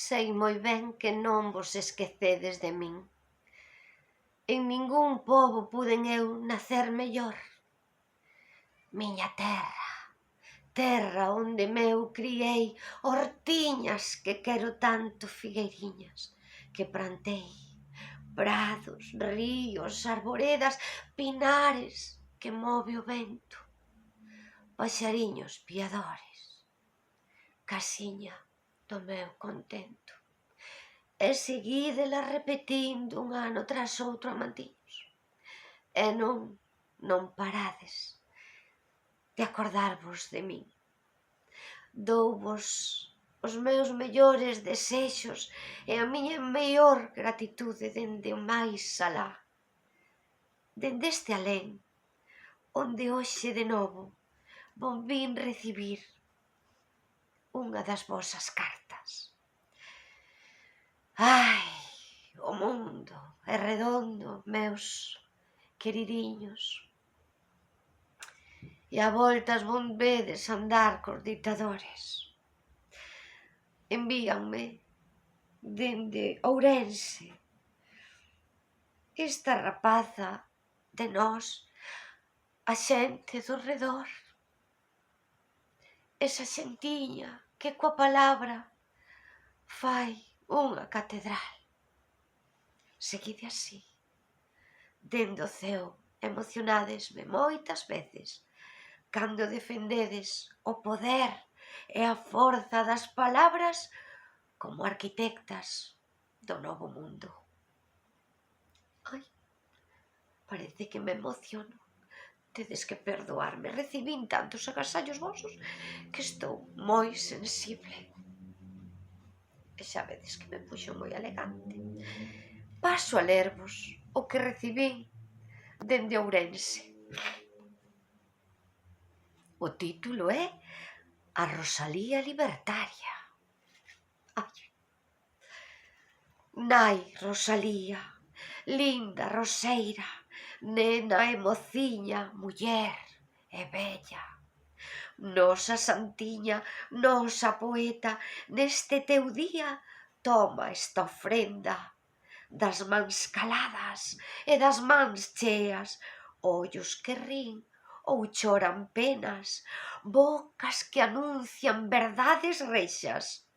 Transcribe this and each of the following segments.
Sei moi ben que non vos esquecedes de min. En ningún pobo puden eu nacer mellor. Miña terra, terra onde meu criei hortiñas que quero tanto, figueiriñas que plantei, prados, ríos, arboredas, pinares que move o vento, paxariños piadores, casiña do meu contento. E seguídela repetindo un ano tras outro amantiños. E non parades de acordarvos de min. Douvos os meus mellores desexos e a miña maior gratitude dende o máis alá. Dende este alén, onde hoxe de novo vos vin recibir unha das vosas cartas. Ai, o mundo é redondo, meus queridiños, e a voltas von vedes andar cos ditadores. Envíanme dende Ourense esta rapaza de nós, a xente do redor, esa xentiña que coa palabra fai unha catedral. Seguide así, dende o ceo, emocionadesme moitas veces, cando defendedes o poder e a forza das palabras como arquitectas do novo mundo. Ai, parece que me emociono. Tedes que perdoarme, recibín tantos agasallos vosos que estou moi sensible. E xa vedes que me puxo moi elegante. Paso a lervos o que recibín dende Ourense. O título é A Rosalía Libertaria. Ai. Nai Rosalía, linda roseira, nena e mociña, muller e bella. Nosa santiña, nosa poeta, neste teu día toma esta ofrenda das mans caladas e das mans cheas, ollos que rin ou choran penas, bocas que anuncian verdades rexas,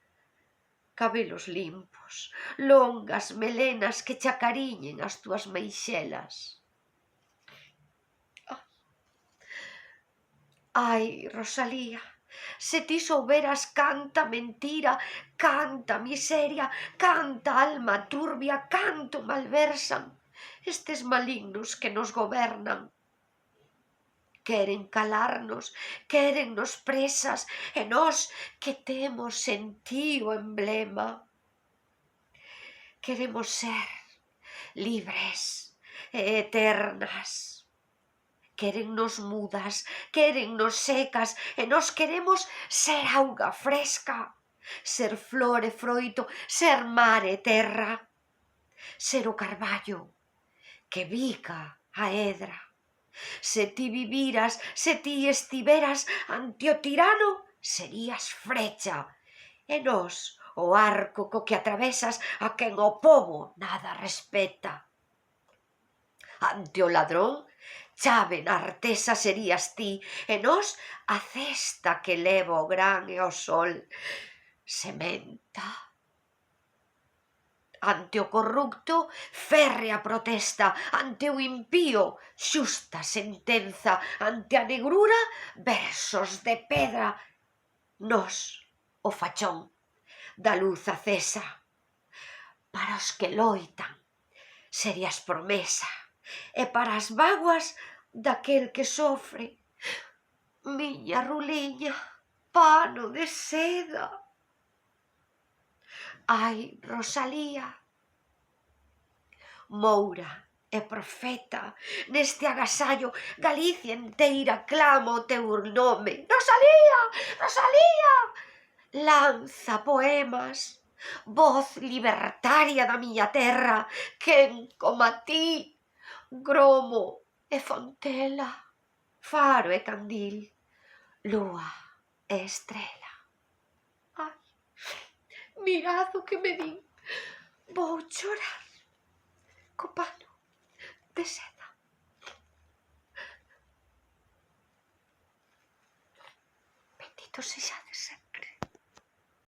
cabelos limpos, longas melenas que che acariñen as túas meixelas. Ai, Rosalía, se ti souberas canta mentira, canta miseria, canta alma turbia, canto malversan estes malignos que nos gobernan. Queren calarnos, quérennos presas, e nós que temos en ti o emblema. Queremos ser libres e eternas. Quérennos mudas, quérennos secas, e nós queremos ser auga fresca, ser flor e froito, ser mar e terra, ser o carballo que bica a hedra. Se ti viviras, se ti estiveras ante o tirano, serías frecha, e nós o arco co que atravesas a quen o pobo nada respeta. Ante o ladrón, chave na artesa serías ti, e nós a cesta que leva o gran e o sol, sementa. Ante o corrupto, férrea protesta, ante o impío, xusta sentenza, ante a negrura, versos de pedra, nós, o fachón da luz acesa. Para os que loitan, serías promesa, e para as vaguas daquel que sofre, miña ruliña, pano de seda. Ai, Rosalía, moura e profeta, neste agasallo Galicia enteira clama o teu nome. Rosalía, Rosalía, lanza poemas, voz libertaria da miña terra, quen coma ti, gromo e fontela, faro e candil, lúa e estrela. Ai, Mirad o que me din. Vou chorar co pano de seda. Bendito sexades sempre.